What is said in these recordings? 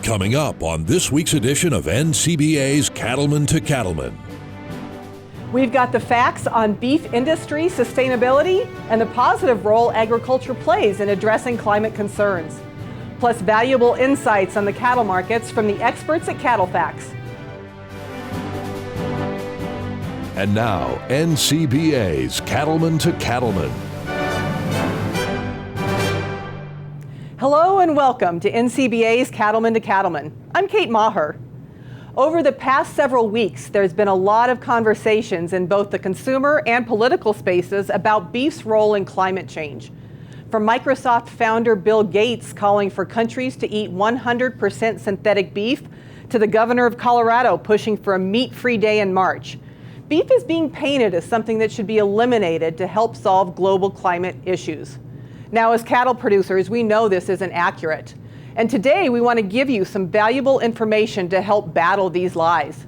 Coming up on this week's edition of NCBA's Cattlemen to Cattlemen. We've got the facts on beef industry sustainability and the positive role agriculture plays in addressing climate concerns, plus valuable insights on the cattle markets from the experts at CattleFax. And now, NCBA's Cattlemen to Cattlemen. Hello and welcome to NCBA's Cattlemen to Cattlemen. I'm Kate Maher. Over the past several weeks, there's been a lot of conversations in both the consumer and political spaces about beef's role in climate change. From Microsoft founder Bill Gates calling for countries to eat 100% synthetic beef, to the governor of Colorado pushing for a meat-free day in March. Beef is being painted as something that should be eliminated to help solve global climate issues. Now, as cattle producers, we know this isn't accurate. And today we want to give you some valuable information to help battle these lies.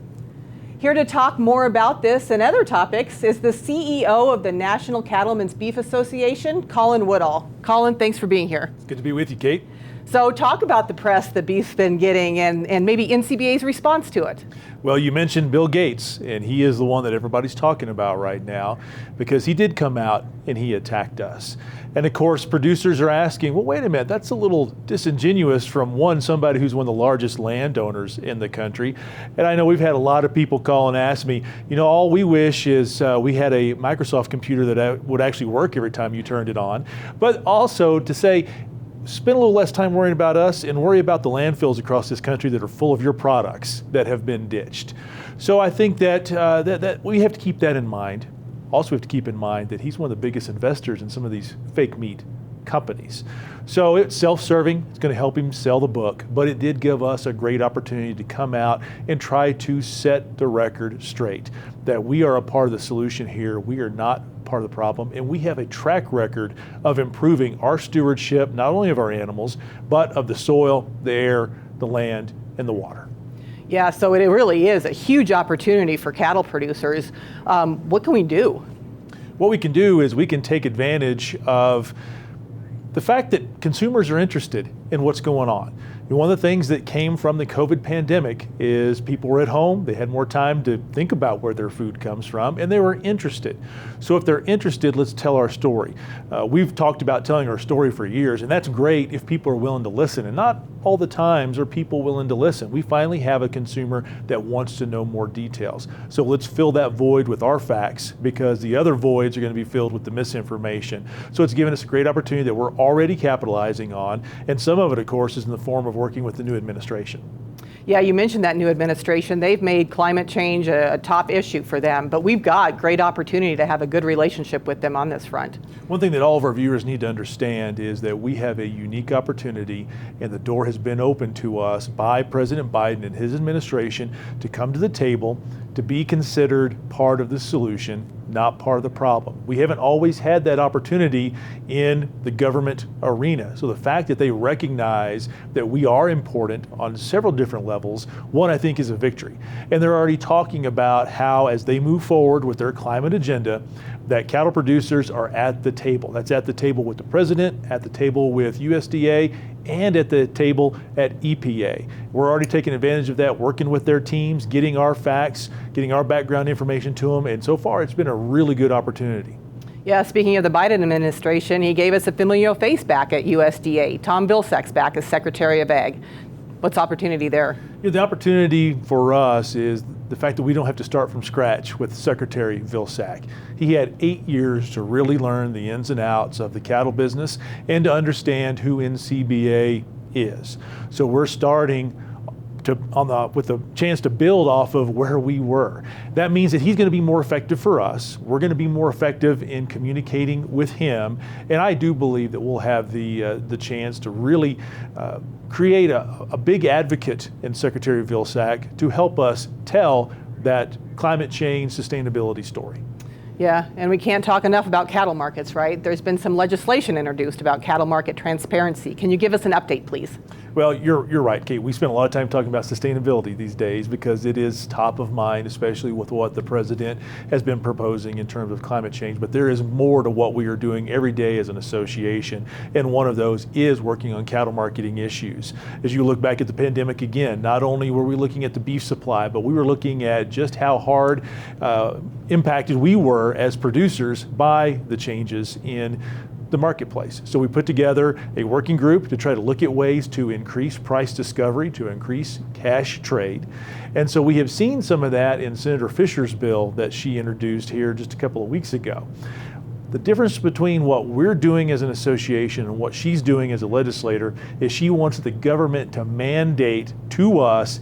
Here to talk more about this and other topics is the CEO of the National Cattlemen's Beef Association, Colin Woodall. Colin, thanks for being here. Good to be with you, Kate. So talk about the press that beef's been getting and maybe NCBA's response to it. Well, you mentioned Bill Gates, and he is the one that everybody's talking about right now because he did come out and he attacked us. And of course, producers are asking, well, wait a minute, that's a little disingenuous from somebody who's one of the largest landowners in the country. And I know we've had a lot of people call and ask me, all we wish is we had a Microsoft computer that would actually work every time you turned it on. But also to say, spend a little less time worrying about us and worry about the landfills across this country that are full of your products that have been ditched. So I think that that we have to keep that in mind. Also, we have to keep in mind that he's one of the biggest investors in some of these fake meat companies. So it's self-serving, it's going to help him sell the book, but it did give us a great opportunity to come out and try to set the record straight that we are a part of the solution here. We are not part of the problem, and we have a track record of improving our stewardship, not only of our animals, but of the soil, the air, the land, and the water. Yeah, so it really is a huge opportunity for cattle producers. What can we do? What we can do is we can take advantage of the fact that consumers are interested in what's going on. One of the things that came from the COVID pandemic is people were at home, they had more time to think about where their food comes from, and they were interested. So if they're interested, let's tell our story. We've talked about telling our story for years, and that's great if people are willing to listen, and not all the times are people willing to listen. We finally have a consumer that wants to know more details. So let's fill that void with our facts, because the other voids are going to be filled with the misinformation. So it's given us a great opportunity that we're already capitalizing on, and some of it, of course, is in the form of working with the new administration. Yeah, you mentioned that new administration. They've made climate change a top issue for them, but we've got great opportunity to have a good relationship with them on this front. One thing that all of our viewers need to understand is that we have a unique opportunity, and the door has been opened to us by President Biden and his administration to come to the table, to be considered part of the solution, not part of the problem. We haven't always had that opportunity in the government arena. So the fact that they recognize that we are important on several different levels, one, I think, is a victory. And they're already talking about how, as they move forward with their climate agenda, that cattle producers are at the table. That's at the table with the president, at the table with USDA, and at the table at EPA. We're already taking advantage of that, working with their teams, getting our facts, getting our background information to them, and so far it's been a really good opportunity. Yeah, speaking of the Biden administration, he gave us a familiar face back at USDA. Tom Vilsack's back as Secretary of Ag. What's opportunity there? The opportunity for us is the fact that we don't have to start from scratch with Secretary Vilsack. He had 8 years to really learn the ins and outs of the cattle business and to understand who NCBA is. So we're starting with a chance to build off of where we were. That means that he's going to be more effective for us. We're going to be more effective in communicating with him, and I do believe that we'll have the chance to really create a big advocate in Secretary Vilsack to help us tell that climate change sustainability story. Yeah, and we can't talk enough about cattle markets, right? There's been some legislation introduced about cattle market transparency. Can you give us an update, please? Well, you're right, Kate. We spend a lot of time talking about sustainability these days because it is top of mind, especially with what the president has been proposing in terms of climate change. But there is more to what we are doing every day as an association, and one of those is working on cattle marketing issues. As you look back at the pandemic again, not only were we looking at the beef supply, but we were looking at just how hard impacted we were as producers by the changes in the marketplace. So we put together a working group to try to look at ways to increase price discovery, to increase cash trade. And so we have seen some of that in Senator Fisher's bill that she introduced here just a couple of weeks ago. The difference between what we're doing as an association and what she's doing as a legislator is she wants the government to mandate to us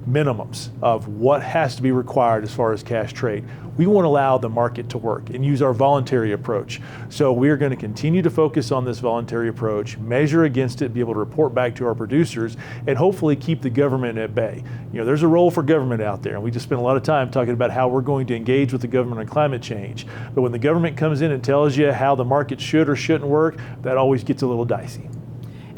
minimums of what has to be required as far as cash trade. We want to allow the market to work and use our voluntary approach. So we're going to continue to focus on this voluntary approach, measure against it, be able to report back to our producers, and hopefully keep the government at bay. You know, there's a role for government out there, and we just spent a lot of time talking about how we're going to engage with the government on climate change. But when the government comes in and tells you how the market should or shouldn't work, that always gets a little dicey.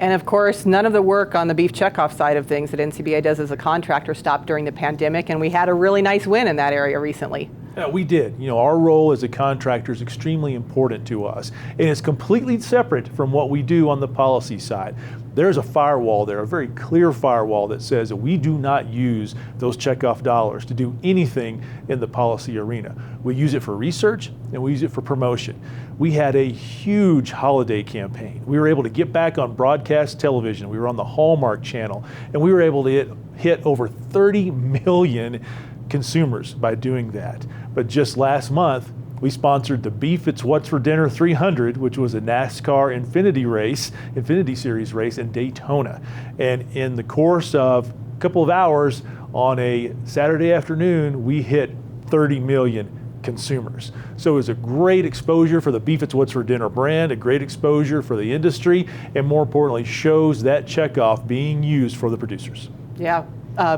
And of course, none of the work on the beef checkoff side of things that NCBA does as a contractor stopped during the pandemic, and we had a really nice win in that area recently. Yeah, we did. You know, our role as a contractor is extremely important to us, and it's completely separate from what we do on the policy side. There's a firewall there, a very clear firewall that says that we do not use those checkoff dollars to do anything in the policy arena. We use it for research and we use it for promotion. We had a huge holiday campaign. We were able to get back on broadcast television. We were on the Hallmark channel, and we were able to hit over 30 million consumers by doing that. But just last month, we sponsored the Beef It's What's for Dinner 300, which was a NASCAR Infinity Series race in Daytona. And in the course of a couple of hours on a Saturday afternoon, we hit 30 million consumers. So it was a great exposure for the Beef It's What's for Dinner brand, a great exposure for the industry, and more importantly, shows that checkoff being used for the producers. Yeah,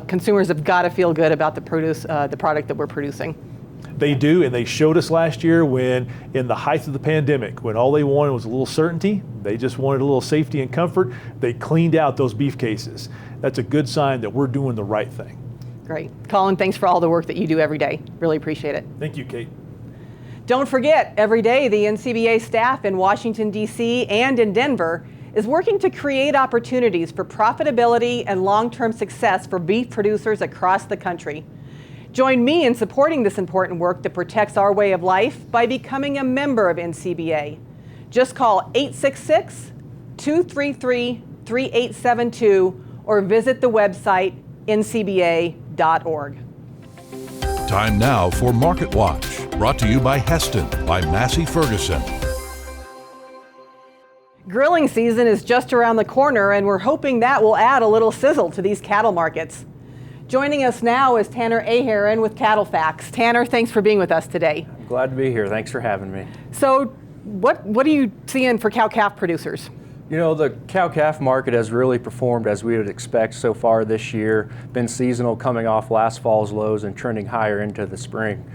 consumers have got to feel good about the product that we're producing. They do, and they showed us last year when, in the height of the pandemic, when all they wanted was a little certainty, they just wanted a little safety and comfort, they cleaned out those beef cases. That's a good sign that we're doing the right thing. Great. Colin, thanks for all the work that you do every day. Really appreciate it. Thank you, Kate. Don't forget, every day the NCBA staff in Washington, D.C. and in Denver is working to create opportunities for profitability and long-term success for beef producers across the country. Join me in supporting this important work that protects our way of life by becoming a member of NCBA. Just call 866-233-3872 or visit the website ncba.org. Time now for Market Watch, brought to you by Heston by Massey Ferguson. Grilling season is just around the corner, and we're hoping that will add a little sizzle to these cattle markets. Joining us now is Tanner Aheron with CattleFax. Tanner, thanks for being with us today. I'm glad to be here. Thanks for having me. So what are you seeing for cow-calf producers? You know, the cow-calf market has really performed as we would expect so far this year. Been seasonal, coming off last fall's lows and trending higher into the spring.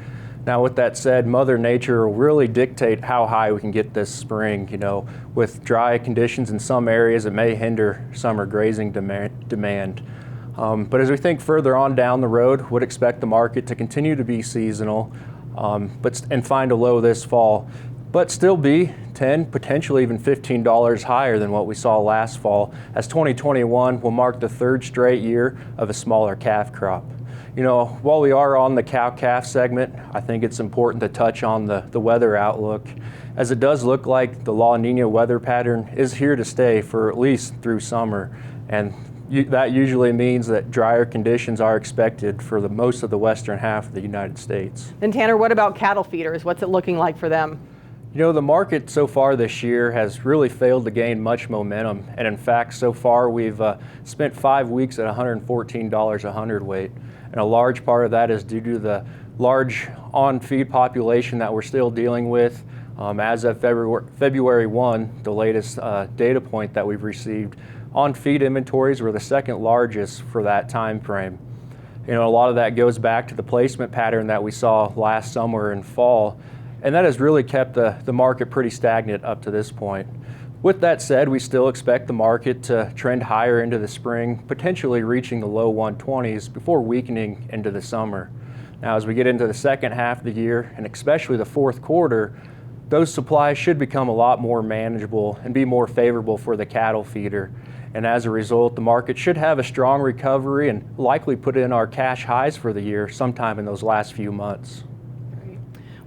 Now, with that said, Mother Nature will really dictate how high we can get this spring. You know, with dry conditions in some areas, it may hinder summer grazing demand. But as we think further on down the road, would expect the market to continue to be seasonal, and find a low this fall, but still be $10, potentially even $15 higher than what we saw last fall, as 2021 will mark the third straight year of a smaller calf crop. You know, while we are on the cow-calf segment, I think it's important to touch on the weather outlook, as it does look like the La Nina weather pattern is here to stay for at least through summer, and that usually means that drier conditions are expected for the most of the western half of the United States. And Tanner, what about cattle feeders? What's it looking like for them? You know, the market so far this year has really failed to gain much momentum. And in fact, so far we've spent 5 weeks at $114 a hundredweight. And a large part of that is due to the large on-feed population that we're still dealing with. As of February 1, the latest data point that we've received, on-feed inventories were the second largest for that time frame. You know, a lot of that goes back to the placement pattern that we saw last summer and fall. and that has really kept the market pretty stagnant up to this point. With that said, we still expect the market to trend higher into the spring, potentially reaching the low 120s before weakening into the summer. Now, as we get into the second half of the year, and especially the fourth quarter, those supplies should become a lot more manageable and be more favorable for the cattle feeder. And as a result, the market should have a strong recovery and likely put in our cash highs for the year sometime in those last few months.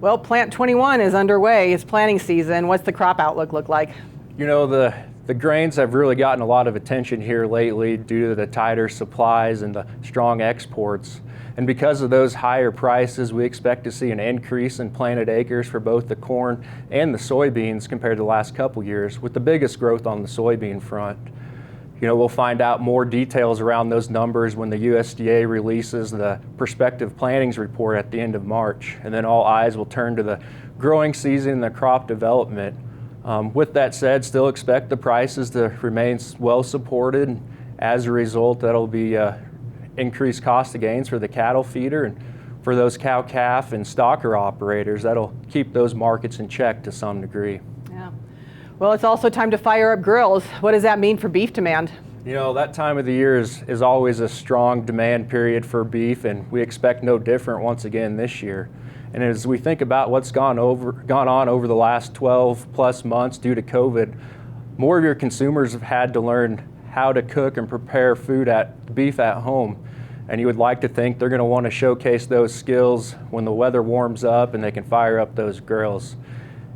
Well, Plant 21 is underway. It's planting season. What's the crop outlook look like? You know, the grains have really gotten a lot of attention here lately due to the tighter supplies and the strong exports. And because of those higher prices, we expect to see an increase in planted acres for both the corn and the soybeans compared to the last couple years, with the biggest growth on the soybean front. You know, we'll find out more details around those numbers when the USDA releases the prospective plantings report at the end of March, and then all eyes will turn to the growing season and the crop development. With that said, still expect the prices to remain well supported. As a result, that'll be increased cost of gains for the cattle feeder, and for those cow-calf and stocker operators, that'll keep those markets in check to some degree. Yeah. Well, it's also time to fire up grills. What does that mean for beef demand? You know, that time of the year is always a strong demand period for beef, and we expect no different once again this year. And as we think about what's gone on over the last 12 plus months due to COVID, more of your consumers have had to learn how to cook and prepare beef at home. And you would like to think they're going to want to showcase those skills when the weather warms up and they can fire up those grills.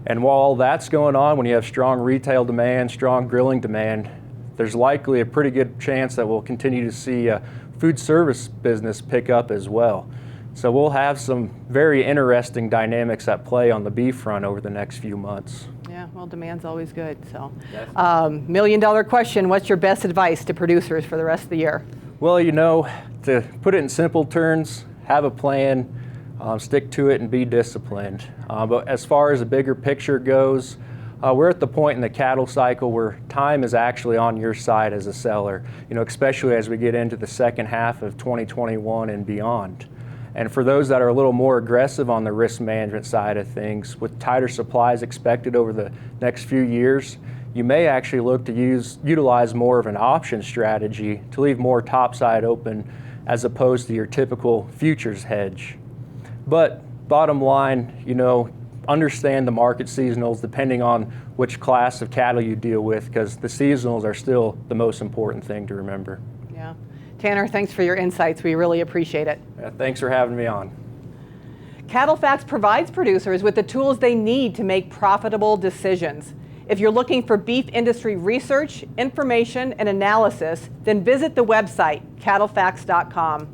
And while all that's going on, when you have strong retail demand, strong grilling demand, there's likely a pretty good chance that we'll continue to see a food service business pick up as well. So we'll have some very interesting dynamics at play on the beef front over the next few months. Yeah, well, demand's always good. So, $1 million question, what's your best advice to producers for the rest of the year? Well, you know, to put it in simple terms, have a plan, stick to it, and be disciplined. But as far as the bigger picture goes, we're at the point in the cattle cycle where time is actually on your side as a seller, you know, especially as we get into the second half of 2021 and beyond. And for those that are a little more aggressive on the risk management side of things, with tighter supplies expected over the next few years, you may actually look to utilize more of an option strategy to leave more topside open as opposed to your typical futures hedge. But bottom line, you know, understand the market seasonals depending on which class of cattle you deal with, because the seasonals are still the most important thing to remember. Yeah. Tanner, thanks for your insights. We really appreciate it. Thanks for having me on. CattleFax provides producers with the tools they need to make profitable decisions. If you're looking for beef industry research, information, and analysis, then visit the website, CattleFax.com.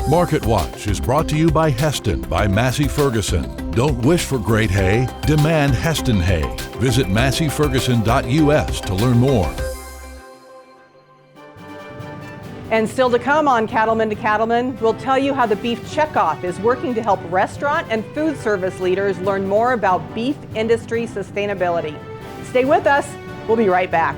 Market Watch is brought to you by Heston by Massey Ferguson. Don't wish for great hay, demand Heston hay. Visit masseyferguson.us to learn more. And still to come on Cattlemen to Cattlemen, we'll tell you how the Beef Checkoff is working to help restaurant and food service leaders learn more about beef industry sustainability. Stay with us. We'll be right back.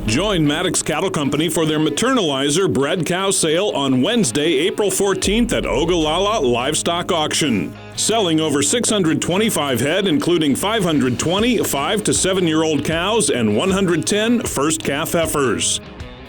Join Maddox Cattle Company for their Maternalizer bred cow sale on Wednesday, April 14th at Ogallala Livestock Auction. Selling over 625 head, including 520 5 to 7-year-old cows and 110 first calf heifers.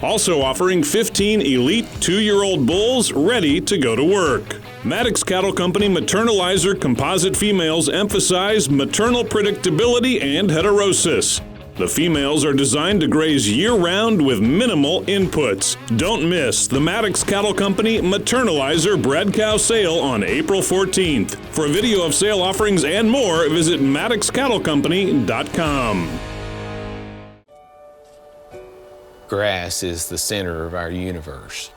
Also offering 15 elite 2-year-old bulls ready to go to work. Maddox Cattle Company Maternalizer composite females emphasize maternal predictability and heterosis. The females are designed to graze year-round with minimal inputs. Don't miss the Maddox Cattle Company Maternalizer bred cow sale on April 14th. For a video of sale offerings and more, visit MaddoxCattleCompany.com. Grass is the center of our universe.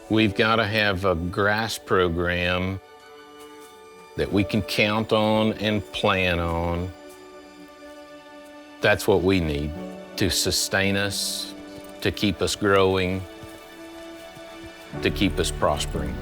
We've got to have a grass program that we can count on and plan on. That's what we need to sustain us, to keep us growing, to keep us prospering.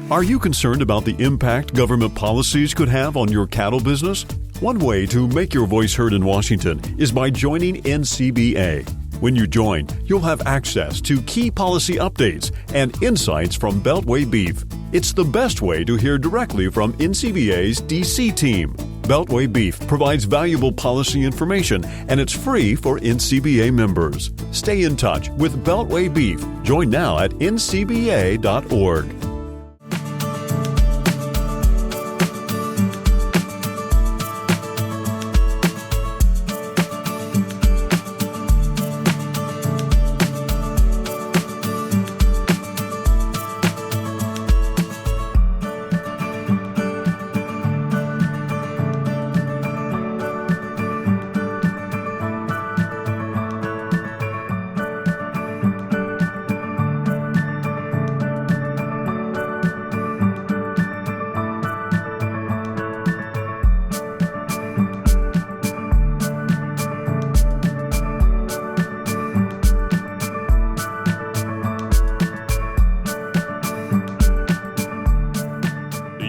Are you concerned about the impact government policies could have on your cattle business? One way to make your voice heard in Washington is by joining NCBA. When you join, you'll have access to key policy updates and insights from Beltway Beef. It's the best way to hear directly from NCBA's DC team. Beltway Beef provides valuable policy information, and it's free for NCBA members. Stay in touch with Beltway Beef. Join now at ncba.org.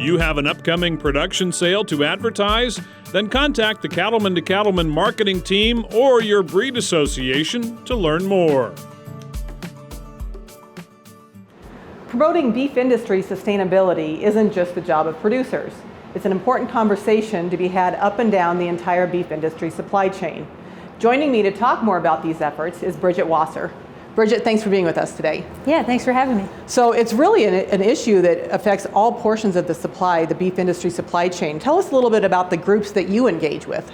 You have an upcoming production sale to advertise? Then contact the Cattlemen to Cattlemen marketing team or your breed association to learn more. Promoting beef industry sustainability isn't just the job of producers. It's an important conversation to be had up and down the entire beef industry supply chain. Joining me to talk more about these efforts is Bridget Wasser. Bridget, thanks for being with us today. Yeah, thanks for having me. So it's really an issue that affects all portions of the beef industry supply chain. Tell us a little bit about the groups that you engage with.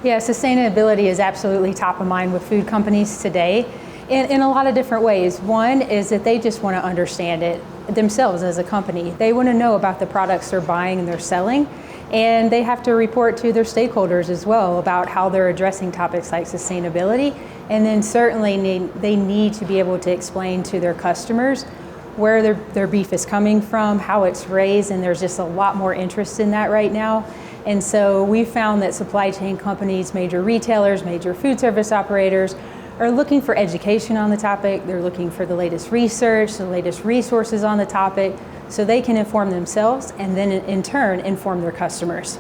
Yeah, sustainability is absolutely top of mind with food companies today in a lot of different ways. One is that they just want to understand it themselves as a company. They want to know about the products they're buying and they're selling, and they have to report to their stakeholders as well about how they're addressing topics like sustainability. And then certainly they need to be able to explain to their customers where their beef is coming from, how it's raised, and there's just a lot more interest in that right now. And so we found that supply chain companies, major retailers, major food service operators are looking for education on the topic. They're looking for the latest research, the latest resources on the topic, so they can inform themselves and then in turn inform their customers.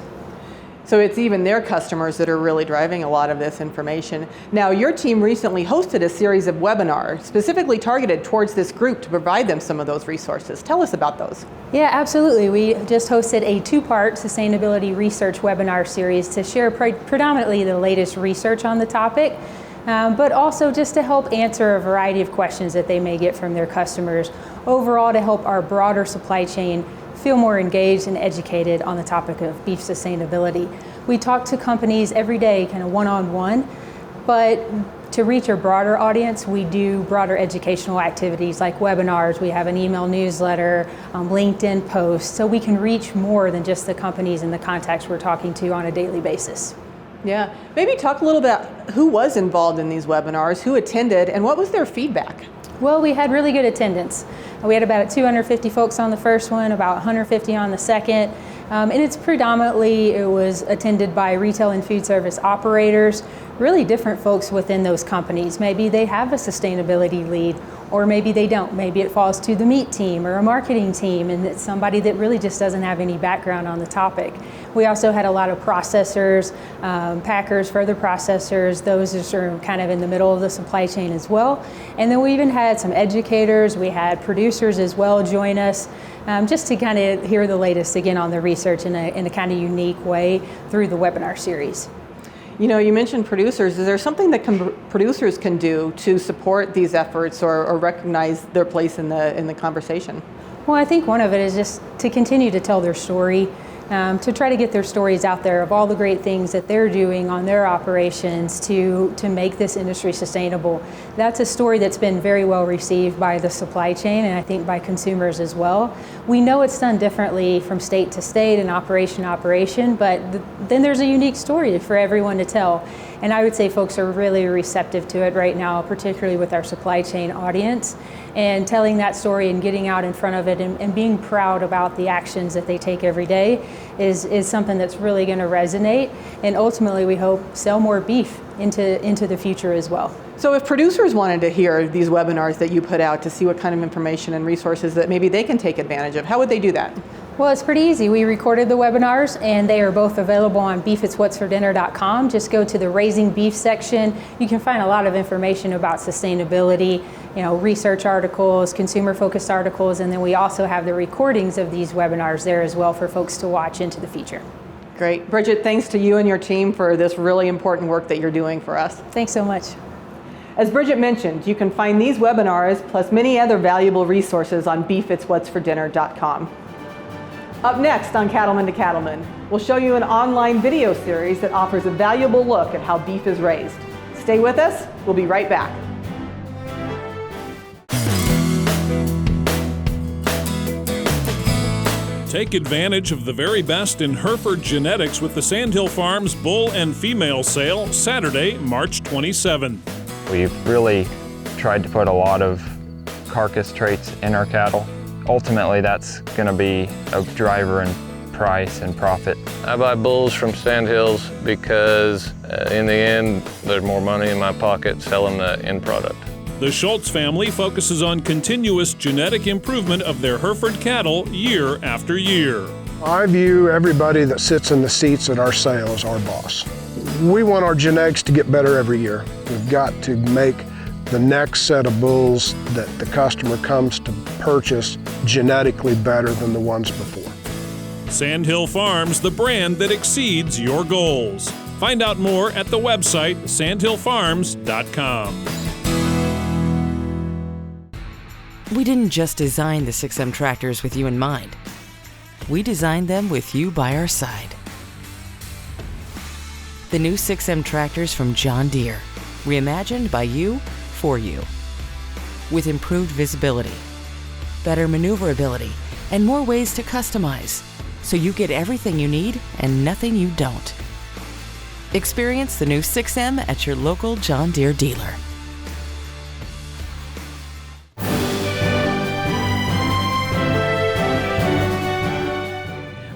So it's even their customers that are really driving a lot of this information. Now, your team recently hosted a series of webinars specifically targeted towards this group to provide them some of those resources. Tell us about those. Yeah, absolutely. We just hosted a two-part sustainability research webinar series to share predominantly the latest research on the topic, but also just to help answer a variety of questions that they may get from their customers. Overall, to help our broader supply chain feel more engaged and educated on the topic of beef sustainability. We talk to companies every day, kind of one-on-one, but to reach a broader audience, we do broader educational activities like webinars. We have an email newsletter, LinkedIn posts, so we can reach more than just the companies and the contacts we're talking to on a daily basis. Yeah, maybe talk a little bit about who was involved in these webinars, who attended, and what was their feedback? Well, we had really good attendance. We had about 250 folks on the first one, about 150 on the second, and it was attended by retail and food service operators, really different folks within those companies. Maybe they have a sustainability lead, or maybe they don't. Maybe it falls to the meat team or a marketing team, and it's somebody that really just doesn't have any background on the topic. We also had a lot of processors, packers, further processors. Those are kind of in the middle of the supply chain as well. And then we even had some educators. We had producers as well join us, just to kind of hear the latest again on the research in a kind of unique way through the webinar series. You know, you mentioned producers. Is there something that producers can do to support these efforts or recognize their place in the conversation? Well, I think one of it is just to continue to tell their story, to try to get their stories out there of all the great things that they're doing on their operations to make this industry sustainable. That's a story that's been very well received by the supply chain and I think by consumers as well. We know it's done differently from state to state and operation to operation, but then there's a unique story for everyone to tell. And I would say folks are really receptive to it right now, particularly with our supply chain audience. And telling that story and getting out in front of it and being proud about the actions that they take every day is something that's really going to resonate. And ultimately, we hope sell more beef into the future as well. So if producers wanted to hear these webinars that you put out to see what kind of information and resources that maybe they can take advantage of, how would they do that? Well, it's pretty easy. We recorded the webinars and they are both available on beefitswhatsfordinner.com. Just go to the Raising Beef section. You can find a lot of information about sustainability, research articles, consumer-focused articles, and then we also have the recordings of these webinars there as well for folks to watch into the future. Great. Bridget, thanks to you and your team for this really important work that you're doing for us. Thanks so much. As Bridget mentioned, you can find these webinars plus many other valuable resources on beefitswhatsfordinner.com. Up next on Cattlemen to Cattlemen, we'll show you an online video series that offers a valuable look at how beef is raised. Stay with us. We'll be right back. Take advantage of the very best in Hereford genetics with the Sandhill Farms Bull and Female Sale, Saturday, March 27th. We've really tried to put a lot of carcass traits in our cattle. Ultimately, that's going to be a driver in price and profit. I buy bulls from Sandhills because in the end, there's more money in my pocket selling the end product. The Schultz family focuses on continuous genetic improvement of their Hereford cattle year after year. I view everybody that sits in the seats at our sale as our boss. We want our genetics to get better every year. We've got to make the next set of bulls that the customer comes to purchase genetically better than the ones before. Sandhill Farms, the brand that exceeds your goals. Find out more at the website sandhillfarms.com. We didn't just design the 6M tractors with you in mind. We designed them with you by our side. The new 6M tractors from John Deere, reimagined by you for you. With improved visibility, better maneuverability, and more ways to customize, so you get everything you need and nothing you don't. Experience the new 6M at your local John Deere dealer.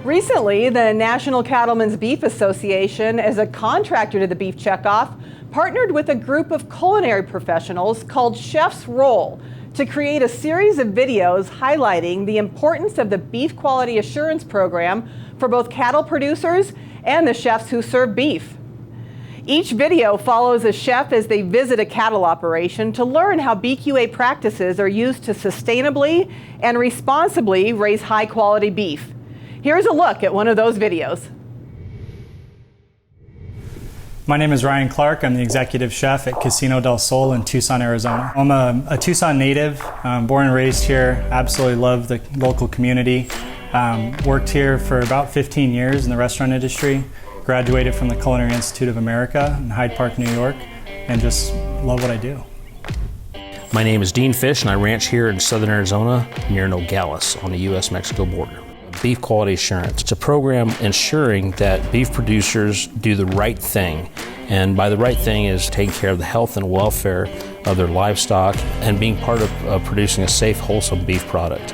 Recently, the National Cattlemen's Beef Association, as a contractor to the Beef Checkoff, partnered with a group of culinary professionals called Chef's Roll to create a series of videos highlighting the importance of the Beef Quality Assurance Program for both cattle producers and the chefs who serve beef. Each video follows a chef as they visit a cattle operation to learn how BQA practices are used to sustainably and responsibly raise high-quality beef. Here's a look at one of those videos. My name is Ryan Clark. I'm the executive chef at Casino del Sol in Tucson, Arizona. I'm a Tucson native, born and raised here. Absolutely love the local community. Worked here for about 15 years in the restaurant industry. Graduated from the Culinary Institute of America in Hyde Park, New York, and just love what I do. My name is Dean Fish, and I ranch here in southern Arizona near Nogales on the U.S.-Mexico border. Beef Quality Assurance. It's a program ensuring that beef producers do the right thing. And by the right thing is taking care of the health and welfare of their livestock and being part of producing a safe, wholesome beef product.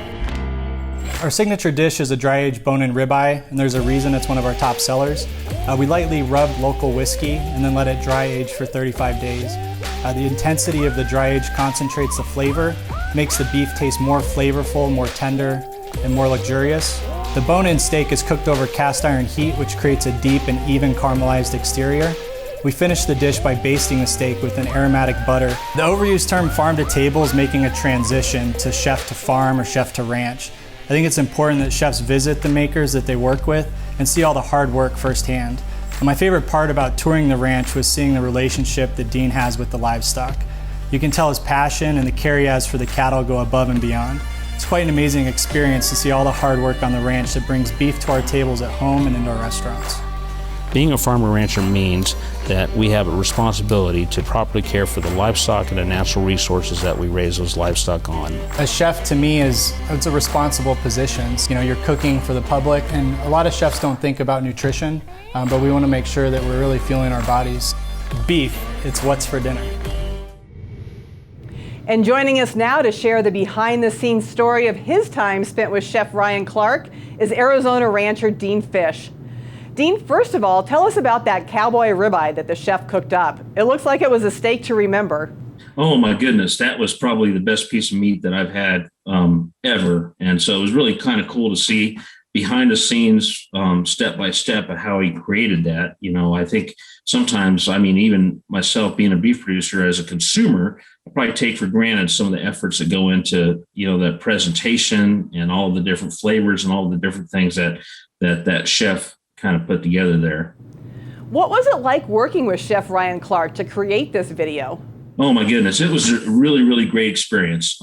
Our signature dish is a dry-aged bone-in ribeye, and there's a reason it's one of our top sellers. We lightly rub local whiskey and then let it dry-age for 35 days. The intensity of the dry-age concentrates the flavor, makes the beef taste more flavorful, more tender, and more luxurious. The bone-in steak is cooked over cast iron heat, which creates a deep and even caramelized exterior. We finish the dish by basting the steak with an aromatic butter. The overused term farm to table is making a transition to chef to farm or chef to ranch. I think it's important that chefs visit the makers that they work with and see all the hard work firsthand. And my favorite part about touring the ranch was seeing the relationship that Dean has with the livestock. You can tell his passion and the care he has for the cattle go above and beyond. It's quite an amazing experience to see all the hard work on the ranch that brings beef to our tables at home and into our restaurants. Being a farmer rancher means that we have a responsibility to properly care for the livestock and the natural resources that we raise those livestock on. A chef to me it's a responsible position. You know, you're cooking for the public, and a lot of chefs don't think about nutrition, but we want to make sure that we're really fueling our bodies. Beef, it's what's for dinner. And joining us now to share the behind-the-scenes story of his time spent with Chef Ryan Clark is Arizona rancher Dean Fish. Dean, first of all, tell us about that cowboy ribeye that the chef cooked up. It looks like it was a steak to remember. Oh my goodness, that was probably the best piece of meat that I've had ever. And so it was really kind of cool to see behind the scenes, step by step, of how he created that. I think sometimes, even myself being a beef producer as a consumer, I probably take for granted some of the efforts that go into, that presentation and all the different flavors and all the different things that chef kind of put together there. What was it like working with Chef Ryan Clark to create this video? Oh my goodness, it was a really, really great experience.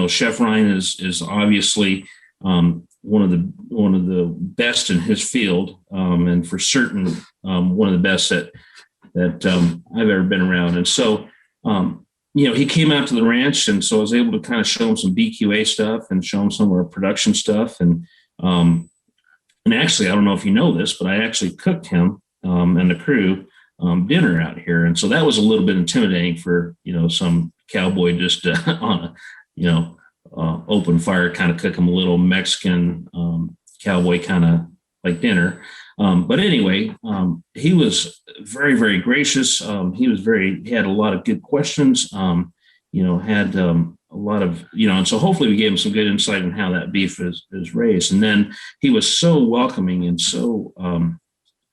Chef Ryan is obviously one of the best in his field, and for certain one of the best that I've ever been around. And so, he came out to the ranch, and so I was able to kind of show him some BQA stuff and show him some of our production stuff. And actually, I don't know if you know this, but I actually cooked him and the crew dinner out here. And so that was a little bit intimidating for, some cowboy just on a, open fire, kind of cook him a little Mexican cowboy kind of like dinner. But anyway, he was very, very gracious. He had a lot of good questions, had a lot of, and so hopefully we gave him some good insight on how that beef is raised. And then he was so welcoming and so,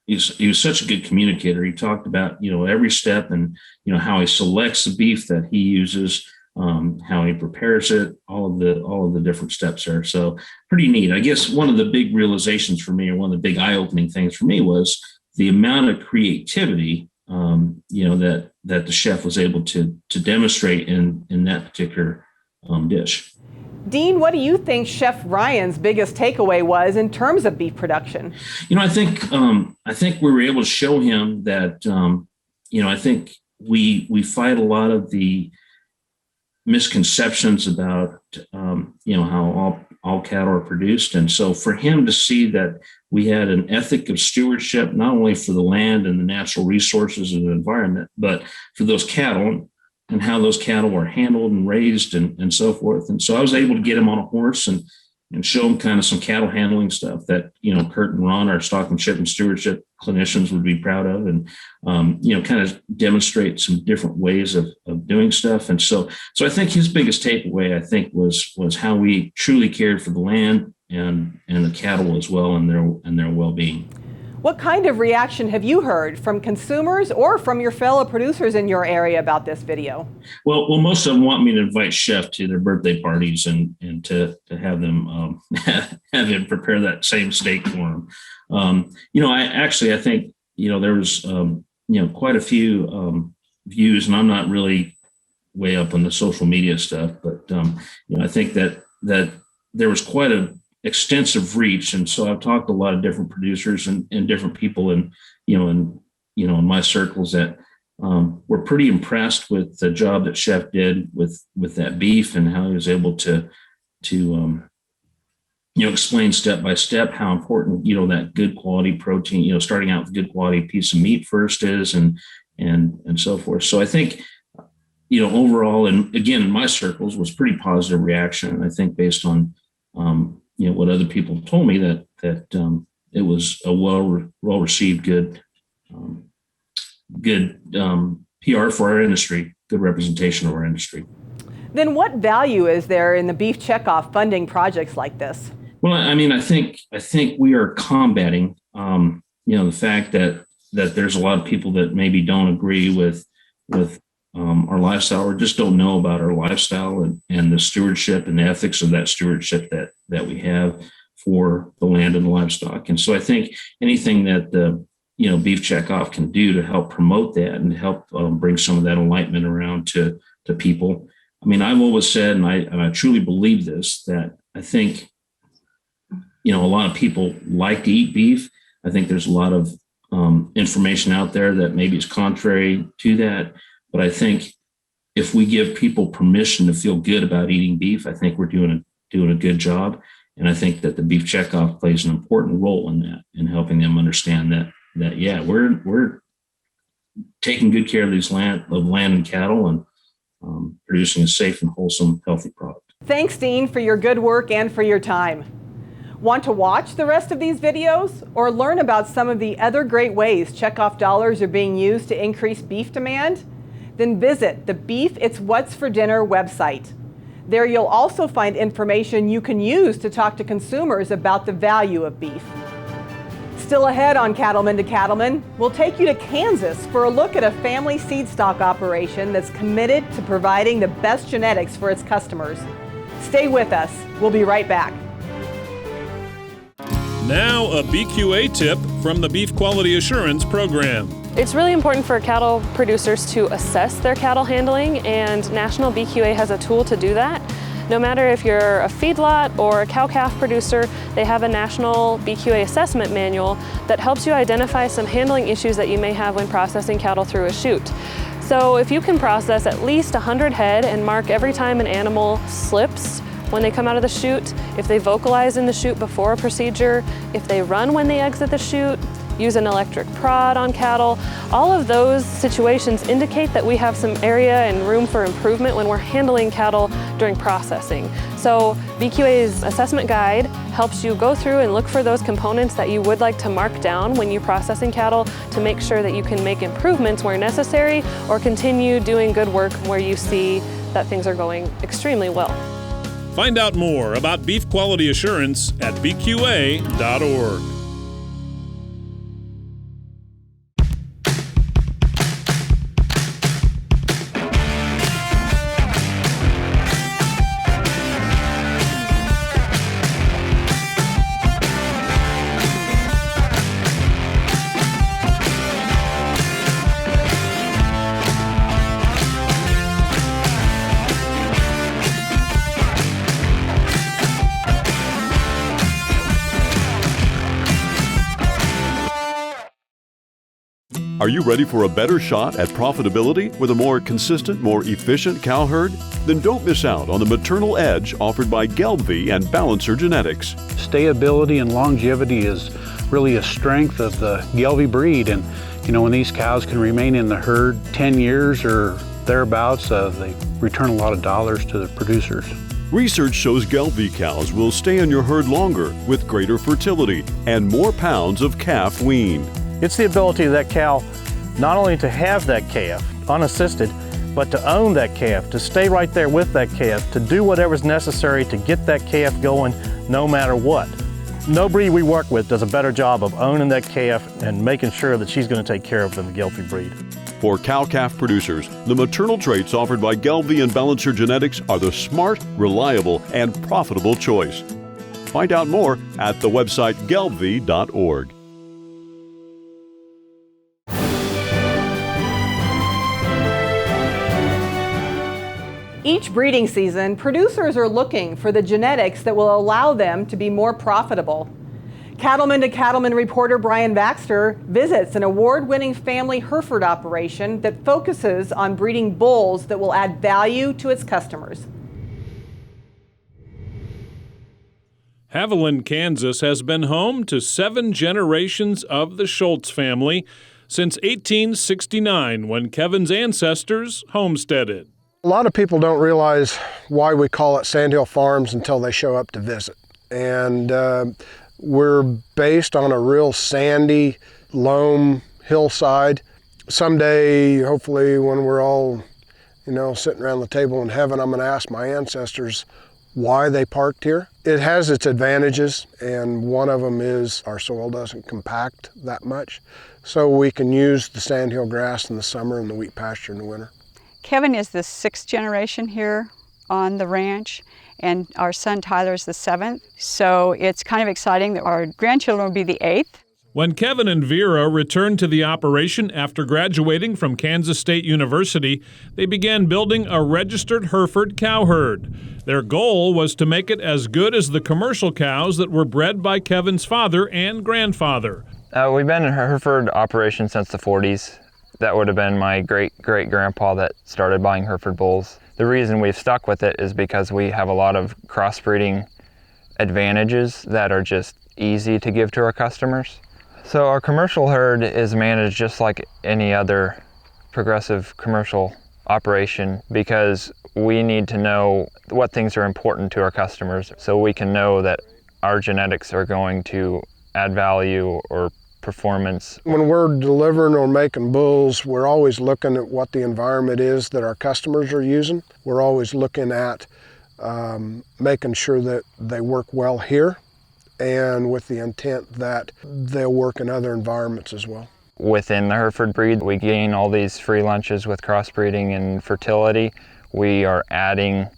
he was such a good communicator. He talked about, every step and, how he selects the beef that he uses, how he prepares it, all of the different steps there. So pretty neat. I guess one of the big realizations for me, or one of the big eye-opening things for me, was the amount of creativity, that the chef was able to demonstrate in that particular dish. Dean, what do you think Chef Ryan's biggest takeaway was in terms of beef production? I think we were able to show him that, I think we fight a lot of the misconceptions about, how all cattle are produced. And so for him to see that we had an ethic of stewardship, not only for the land and the natural resources and the environment, but for those cattle and how those cattle were handled and raised and so forth. And so I was able to get him on a horse and show him kind of some cattle handling stuff that, Kurt and Ron, our stock and ship and stewardship clinicians, would be proud of, and, kind of demonstrate some different ways of doing stuff. And so I think his biggest takeaway, I think, was how we truly cared for the land and the cattle as well, and their well-being. What kind of reaction have you heard from consumers or from your fellow producers in your area about this video? Well, most of them want me to invite Chef to their birthday parties and to have them have him prepare that same steak for them. I think there was quite a few views, and I'm not really way up on the social media stuff, but I think that there was quite a extensive reach. And so I've talked to a lot of different producers and different people in my circles that were pretty impressed with the job that Chef did with that beef, and how he was able to explain step by step how important, that good quality protein, starting out with a good quality piece of meat first is, and so forth. So I think, overall, and again, in my circles, was pretty positive reaction. And I think based on, what other people told me, that it was a well received, good PR for our industry, good representation of our industry. Then what value is there in the beef checkoff funding projects like this? Well, I think we are combating, the fact that there's a lot of people that maybe don't agree with our lifestyle, or just don't know about our lifestyle and the stewardship and the ethics of that stewardship that we have for the land and the livestock. And so I think anything that the beef checkoff can do to help promote that and help bring some of that enlightenment around to people. I've always said, and I truly believe this, that I think a lot of people like to eat beef. I think there's a lot of information out there that maybe is contrary to that. But I think if we give people permission to feel good about eating beef, I think we're doing a good job. And I think that the beef checkoff plays an important role in that, in helping them understand that we're taking good care of these land and cattle, and producing a safe and wholesome, healthy product. Thanks, Dean, for your good work and for your time. Want to watch the rest of these videos or learn about some of the other great ways checkoff dollars are being used to increase beef demand? Then visit the Beef It's What's for Dinner website. There you'll also find information you can use to talk to consumers about the value of beef. Still ahead on Cattlemen to Cattlemen, we'll take you to Kansas for a look at a family seed stock operation that's committed to providing the best genetics for its customers. Stay with us. We'll be right back. Now a BQA tip from the Beef Quality Assurance Program. It's really important for cattle producers to assess their cattle handling, and National BQA has a tool to do that. No matter if you're a feedlot or a cow-calf producer, they have a National BQA assessment manual that helps you identify some handling issues that you may have when processing cattle through a chute. So if you can process at least 100 head and mark every time an animal slips when they come out of the chute, if they vocalize in the chute before a procedure, if they run when they exit the chute, use an electric prod on cattle, all of those situations indicate that we have some area and room for improvement when we're handling cattle during processing. So BQA's assessment guide helps you go through and look for those components that you would like to mark down when you're processing cattle to make sure that you can make improvements where necessary or continue doing good work where you see that things are going extremely well. Find out more about beef quality assurance at bqa.org. Are you ready for a better shot at profitability with a more consistent, more efficient cow herd? Then don't miss out on the maternal edge offered by Gelby and Baxter Genetics. Stayability and longevity is really a strength of the Gelby breed, and when these cows can remain in the herd 10 years or thereabouts, they return a lot of dollars to the producers. Research shows Gelby cows will stay in your herd longer with greater fertility and more pounds of calf weaned. It's the ability of that cow not only to have that calf unassisted, but to own that calf, to stay right there with that calf, to do whatever's necessary to get that calf going no matter what. No breed we work with does a better job of owning that calf and making sure that she's going to take care of than the Gelby breed. For cow-calf producers, the maternal traits offered by Gelby and Baxter Genetics are the smart, reliable, and profitable choice. Find out more at the website gelby.org. Each breeding season, producers are looking for the genetics that will allow them to be more profitable. Cattlemen to Cattlemen reporter Brian Baxter visits an award-winning family Hereford operation that focuses on breeding bulls that will add value to its customers. Haviland, Kansas has been home to 7 generations of the Schultz family since 1869, when Kevin's ancestors homesteaded. A lot of people don't realize why we call it Sandhill Farms until they show up to visit. And we're based on a real sandy, loam hillside. Someday, hopefully, when we're all, sitting around the table in heaven, I'm going to ask my ancestors why they parked here. It has its advantages, and one of them is our soil doesn't compact that much. So we can use the sandhill grass in the summer and the wheat pasture in the winter. Kevin is the 6th generation here on the ranch, and our son Tyler is the 7th. So it's kind of exciting that our grandchildren will be the 8th. When Kevin and Vera returned to the operation after graduating from Kansas State University, they began building a registered Hereford cow herd. Their goal was to make it as good as the commercial cows that were bred by Kevin's father and grandfather. We've been in Hereford operation since the 40s. That would have been my great-great-grandpa that started buying Hereford bulls. The reason we've stuck with it is because we have a lot of crossbreeding advantages that are just easy to give to our customers. So our commercial herd is managed just like any other progressive commercial operation, because we need to know what things are important to our customers so we can know that our genetics are going to add value or performance. When we're delivering or making bulls, we're always looking at what the environment is that our customers are using. We're always looking at making sure that they work well here, and with the intent that they'll work in other environments as well. Within the Hereford breed, we gain all these free lunches with crossbreeding and fertility. We are adding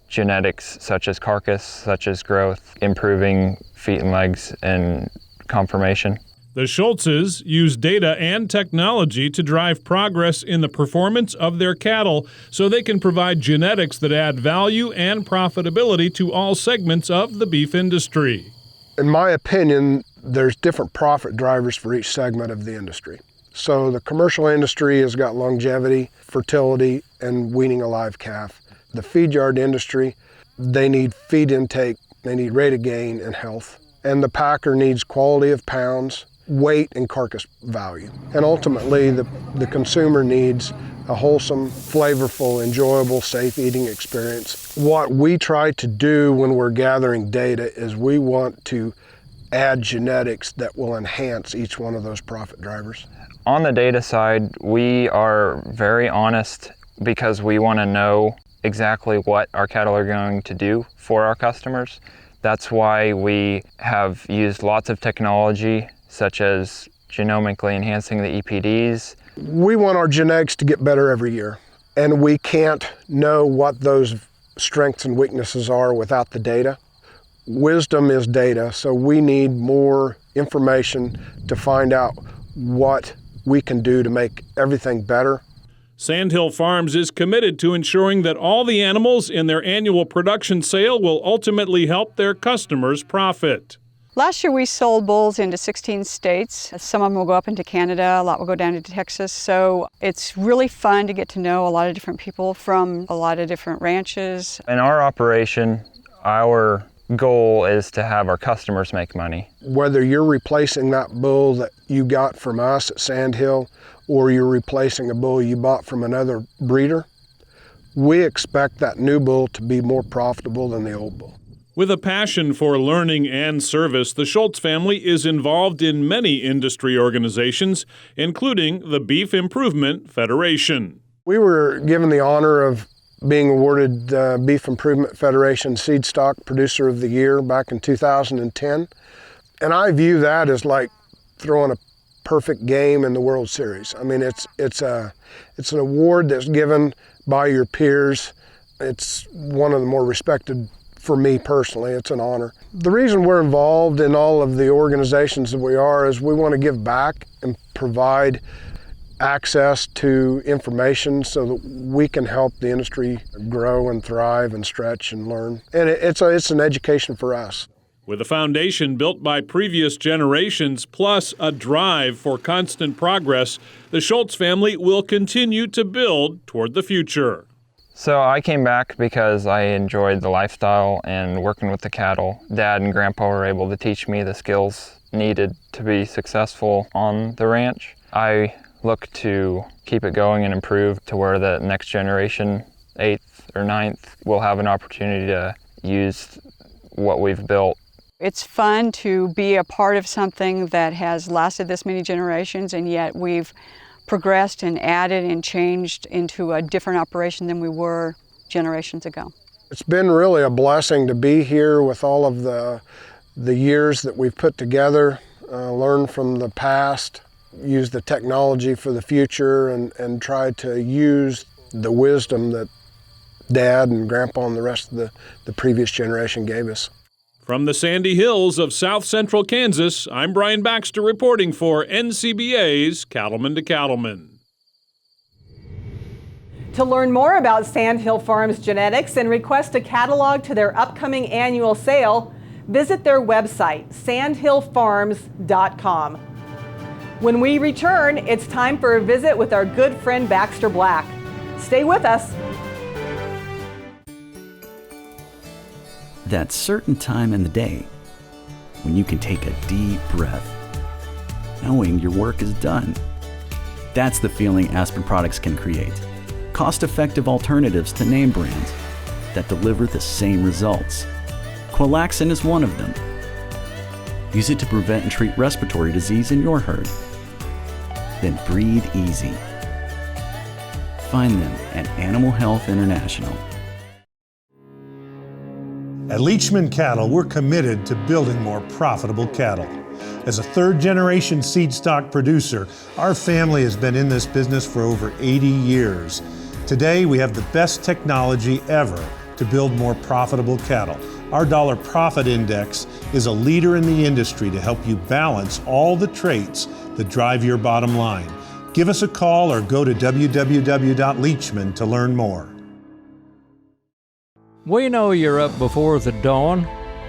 genetics such as carcass, such as growth, improving feet and legs and conformation. The Schultzes use data and technology to drive progress in the performance of their cattle so they can provide genetics that add value and profitability to all segments of the beef industry. In my opinion, there's different profit drivers for each segment of the industry. So the commercial industry has got longevity, fertility, and weaning a live calf. The feed yard industry, they need feed intake, they need rate of gain and health. And the packer needs quality of pounds, weight, and carcass value. And ultimately, the consumer needs a wholesome, flavorful, enjoyable, safe eating experience. What we try to do when we're gathering data is we want to add genetics that will enhance each one of those profit drivers. On the data side, we are very honest because we want to know exactly what our cattle are going to do for our customers. That's why we have used lots of technology, such as genomically enhancing the EPDs. We want our genetics to get better every year, and we can't know what those strengths and weaknesses are without the data. Wisdom is data, so we need more information to find out what we can do to make everything better. Sandhill Farms is committed to ensuring that all the animals in their annual production sale will ultimately help their customers profit. Last year we sold bulls into 16 states. Some of them will go up into Canada, a lot will go down into Texas. So it's really fun to get to know a lot of different people from a lot of different ranches. In our operation, our goal is to have our customers make money. Whether you're replacing that bull that you got from us at Sandhill or you're replacing a bull you bought from another breeder, we expect that new bull to be more profitable than the old bull. With a passion for learning and service, the Schultz family is involved in many industry organizations, including the Beef Improvement Federation. We were given the honor of being awarded Beef Improvement Federation Seed Stock Producer of the Year back in 2010. And I view that as like throwing a perfect game in the World Series. I mean, it's an award that's given by your peers. It's one of the more respected. For me personally, it's an honor. The reason we're involved in all of the organizations that we are is we want to give back and provide access to information so that we can help the industry grow and thrive and stretch and learn. And it's an education for us. With a foundation built by previous generations, plus a drive for constant progress, the Schultz family will continue to build toward the future. So I came back because I enjoyed the lifestyle and working with the cattle. Dad and Grandpa were able to teach me the skills needed to be successful on the ranch. I look to keep it going and improve to where the next generation, 8th or 9th, will have an opportunity to use what we've built. It's fun to be a part of something that has lasted this many generations, and yet we've progressed and added and changed into a different operation than we were generations ago. It's been really a blessing to be here with all of the years that we've put together, learn from the past, use the technology for the future, and try to use the wisdom that Dad and Grandpa and the rest of the previous generation gave us. From the sandy hills of south central Kansas, I'm Brian Baxter reporting for NCBA's Cattlemen to Cattlemen. To learn more about Sandhill Farms genetics and request a catalog to their upcoming annual sale, visit their website, sandhillfarms.com. When we return, it's time for a visit with our good friend Baxter Black. Stay with us. That certain time in the day when you can take a deep breath, knowing your work is done. That's the feeling Aspen products can create. Cost-effective alternatives to name brands that deliver the same results. Qualaxin is one of them. Use it to prevent and treat respiratory disease in your herd. Then breathe easy. Find them at Animal Health International. At Leachman Cattle, we're committed to building more profitable cattle. As a third-generation seed stock producer, our family has been in this business for over 80 years. Today, we have the best technology ever to build more profitable cattle. Our dollar profit index is a leader in the industry to help you balance all the traits that drive your bottom line. Give us a call or go to www.leachman to learn more. We know you're up before the dawn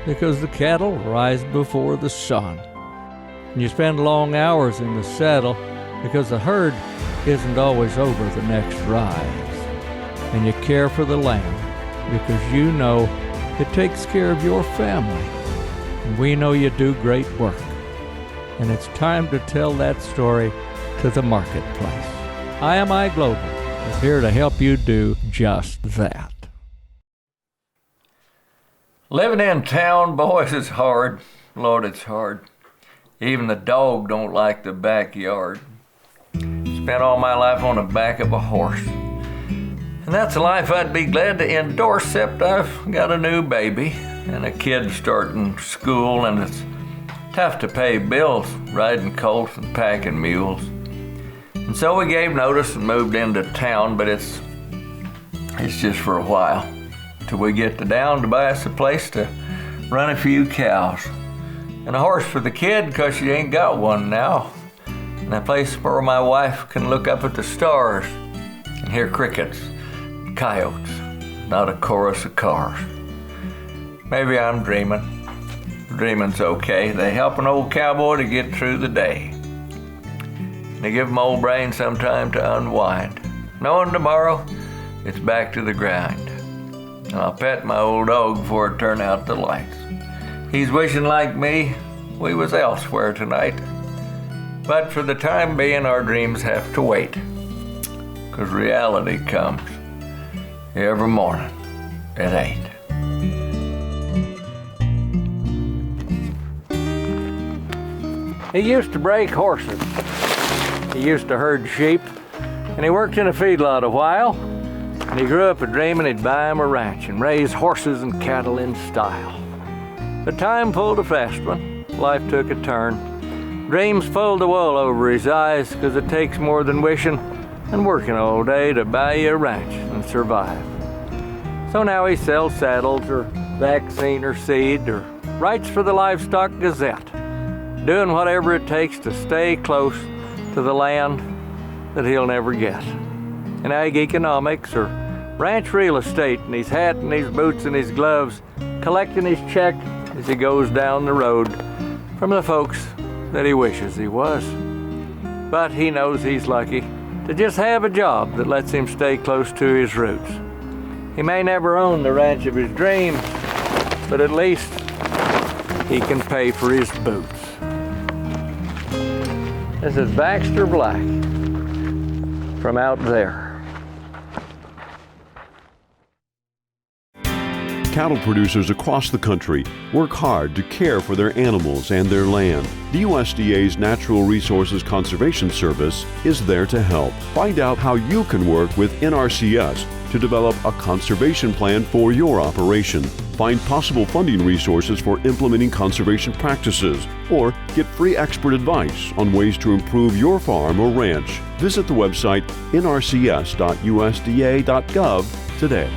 because the cattle rise before the sun. And you spend long hours in the saddle because the herd isn't always over the next rise. And you care for the land because you know it takes care of your family. And we know you do great work. And it's time to tell that story to the marketplace. IMI Global is here to help you do just that. Living in town, boys, it's hard. Lord, it's hard. Even the dog don't like the backyard. Spent all my life on the back of a horse. And that's a life I'd be glad to endorse, except I've got a new baby and a kid starting school, and it's tough to pay bills riding colts and packing mules. And so we gave notice and moved into town, but it's just for a while, till we get down to buy us a place to run a few cows. And a horse for the kid, 'cause she ain't got one now. And a place where my wife can look up at the stars and hear crickets, coyotes, not a chorus of cars. Maybe I'm dreaming. Dreaming's okay. They help an old cowboy to get through the day. They give him old brain some time to unwind, knowing tomorrow it's back to the grind. And I'll pet my old dog before I turn out the lights. He's wishing like me we was elsewhere tonight. But for the time being, our dreams have to wait, 'cause reality comes every morning at 8. He used to break horses. He used to herd sheep, and he worked in a feedlot a while. And he grew up a dreaming he'd buy him a ranch and raise horses and cattle in style. But time pulled a fast one. Life took a turn. Dreams pulled the wool over his eyes, 'cause it takes more than wishing and working all day to buy you a ranch and survive. So now he sells saddles or vaccine or seed or writes for the Livestock Gazette, doing whatever it takes to stay close to the land that he'll never get. In ag economics or ranch real estate, in his hat and his boots and his gloves, collecting his check as he goes down the road from the folks that he wishes he was. But he knows he's lucky to just have a job that lets him stay close to his roots. He may never own the ranch of his dreams, but at least he can pay for his boots. This is Baxter Black from out there. Cattle producers across the country work hard to care for their animals and their land. The USDA's Natural Resources Conservation Service is there to help. Find out how you can work with NRCS to develop a conservation plan for your operation. Find possible funding resources for implementing conservation practices, or get free expert advice on ways to improve your farm or ranch. Visit the website nrcs.usda.gov today.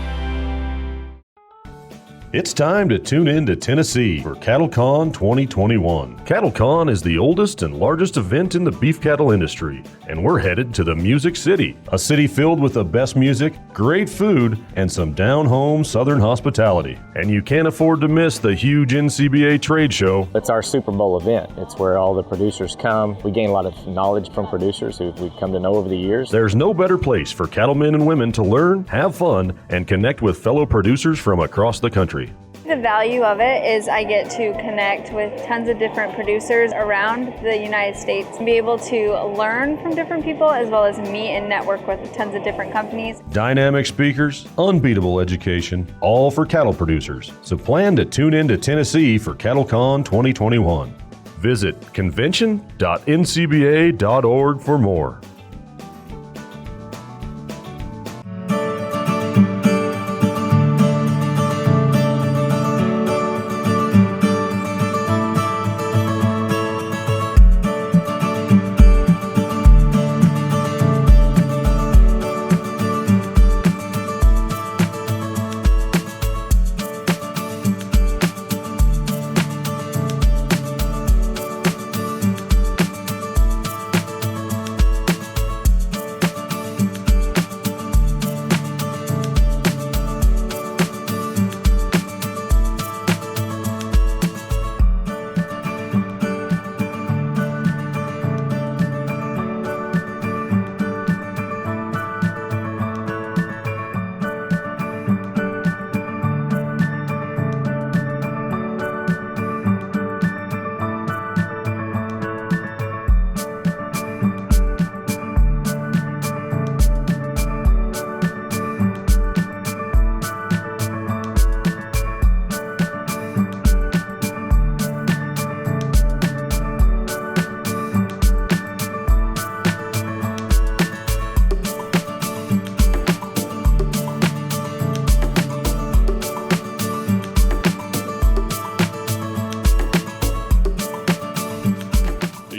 It's time to tune in to Tennessee for CattleCon 2021. CattleCon is the oldest and largest event in the beef cattle industry, and we're headed to the Music City, a city filled with the best music, great food, and some down-home southern hospitality. And you can't afford to miss the huge NCBA trade show. It's our Super Bowl event. It's where all the producers come. We gain a lot of knowledge from producers who we've come to know over the years. There's no better place for cattlemen and women to learn, have fun, and connect with fellow producers from across the country. The value of it is I get to connect with tons of different producers around the United States and be able to learn from different people as well as meet and network with tons of different companies. Dynamic speakers, unbeatable education, all for cattle producers. So plan to tune in to Tennessee for CattleCon 2021. Visit convention.ncba.org for more.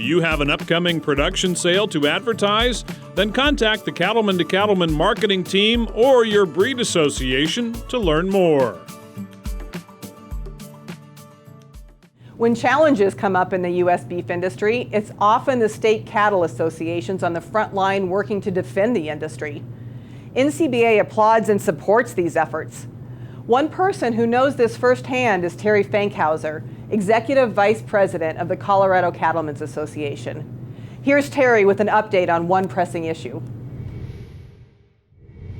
You have an upcoming production sale to advertise? Then contact the Cattlemen to Cattlemen marketing team or your breed association to learn more. When challenges come up in the U.S. beef industry, it's often the state cattle associations on the front line working to defend the industry. NCBA applauds and supports these efforts. One person who knows this firsthand is Terry Fankhauser, Executive Vice President of the Colorado Cattlemen's Association. Here's Terry with an update on one pressing issue.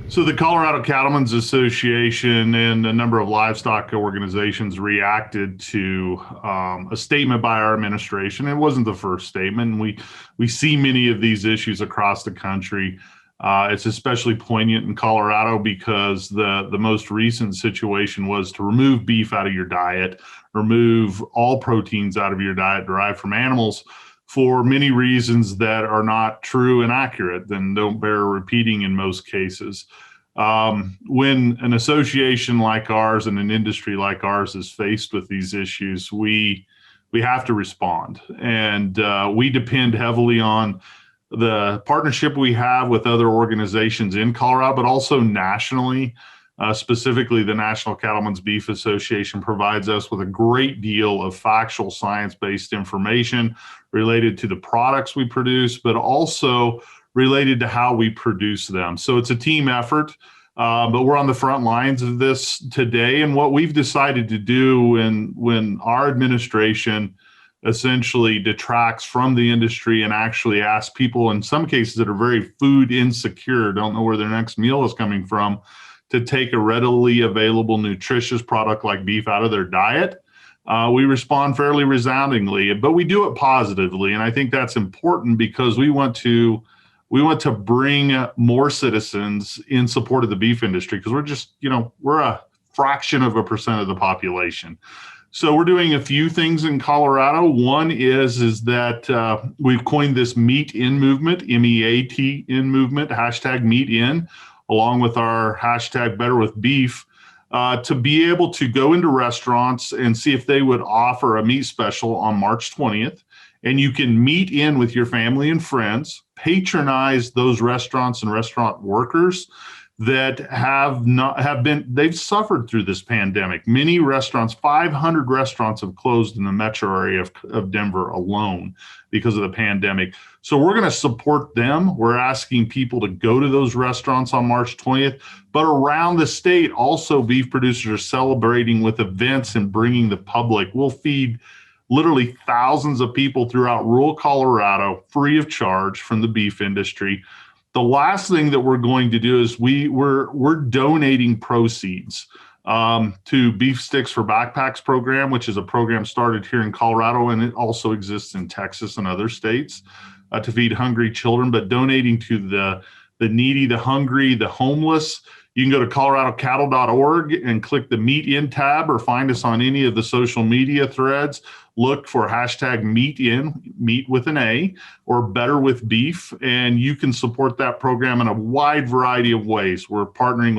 So the Colorado Cattlemen's Association and a number of livestock organizations reacted to a statement by our administration. It wasn't the first statement. We see many of these issues across the country. It's especially poignant in Colorado because the most recent situation was to remove beef out of your diet, remove all proteins out of your diet derived from animals for many reasons that are not true and accurate and don't bear repeating in most cases. When an association like ours and an industry like ours is faced with these issues, we have to respond. And we depend heavily on the partnership we have with other organizations in Colorado, but also nationally. Specifically, the National Cattlemen's Beef Association provides us with a great deal of factual science-based information related to the products we produce, but also related to how we produce them. So it's a team effort, but we're on the front lines of this today. And what we've decided to do when our administration essentially detracts from the industry and actually asks people, in some cases that are very food insecure, don't know where their next meal is coming from, to take a readily available nutritious product like beef out of their diet, we respond fairly resoundingly, but we do it positively. And I think that's important because we want to bring more citizens in support of the beef industry because we're just, we're a fraction of a percent of the population. So we're doing a few things in Colorado. One is that we've coined this Meat In movement, MEAT in movement, hashtag Meat In, along with our hashtag Better with Beef, to be able to go into restaurants and see if they would offer a meat special on March 20th. And you can meet in with your family and friends, patronize those restaurants and restaurant workers that they've suffered through this pandemic. Many restaurants, 500 restaurants have closed in the metro area of Denver alone because of the pandemic. So we're going to support them. We're asking people to go to those restaurants on March 20th, but around the state, also beef producers are celebrating with events and bringing the public. We'll feed literally thousands of people throughout rural Colorado free of charge from the beef industry. The last thing that we're going to do is we're donating proceeds to Beef Sticks for Backpacks program, which is a program started here in Colorado, and it also exists in Texas and other states to feed hungry children, but donating to the needy, the hungry, the homeless. You can go to coloradocattle.org and click the Meet In tab, or find us on any of the social media threads. Look for hashtag #MEETIN, meet with an A, or Better with Beef, and you can support that program in a wide variety of ways. We're partnering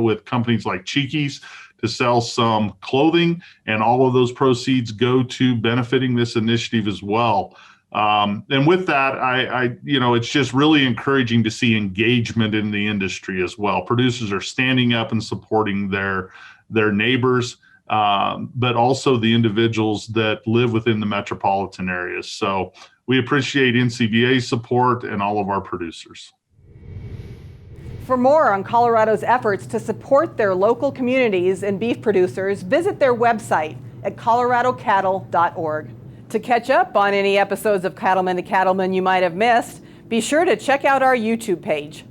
with companies like Cheeky's to sell some clothing, and all of those proceeds go to benefiting this initiative as well. And with that, it's just really encouraging to see engagement in the industry as well. Producers are standing up and supporting their neighbors, but also the individuals that live within the metropolitan areas. So we appreciate NCBA's support and all of our producers. For more on Colorado's efforts to support their local communities and beef producers, visit their website at coloradocattle.org. To catch up on any episodes of Cattlemen to Cattlemen you might have missed, be sure to check out our YouTube page.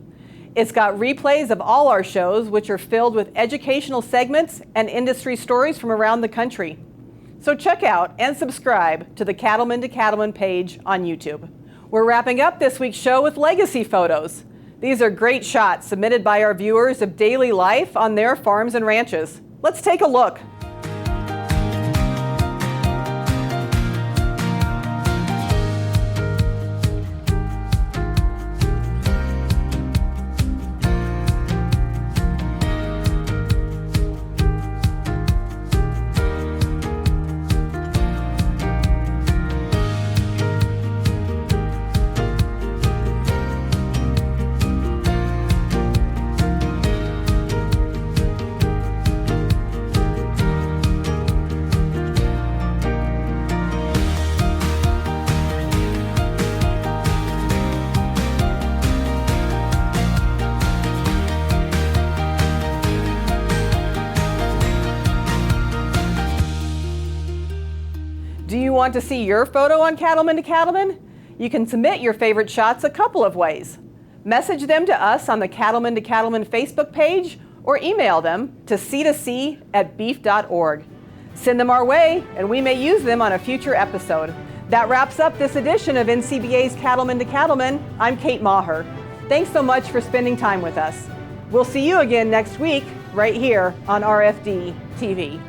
It's got replays of all our shows, which are filled with educational segments and industry stories from around the country. So check out and subscribe to the Cattlemen to Cattlemen page on YouTube. We're wrapping up this week's show with legacy photos. These are great shots submitted by our viewers of daily life on their farms and ranches. Let's take a look. Do you want to see your photo on Cattlemen to Cattlemen? You can submit your favorite shots a couple of ways. Message them to us on the Cattlemen to Cattlemen Facebook page, or email them to c2c@beef.org. Send them our way, and we may use them on a future episode. That wraps up this edition of NCBA's Cattlemen to Cattlemen. I'm Kate Maher. Thanks so much for spending time with us. We'll see you again next week, right here on RFD TV.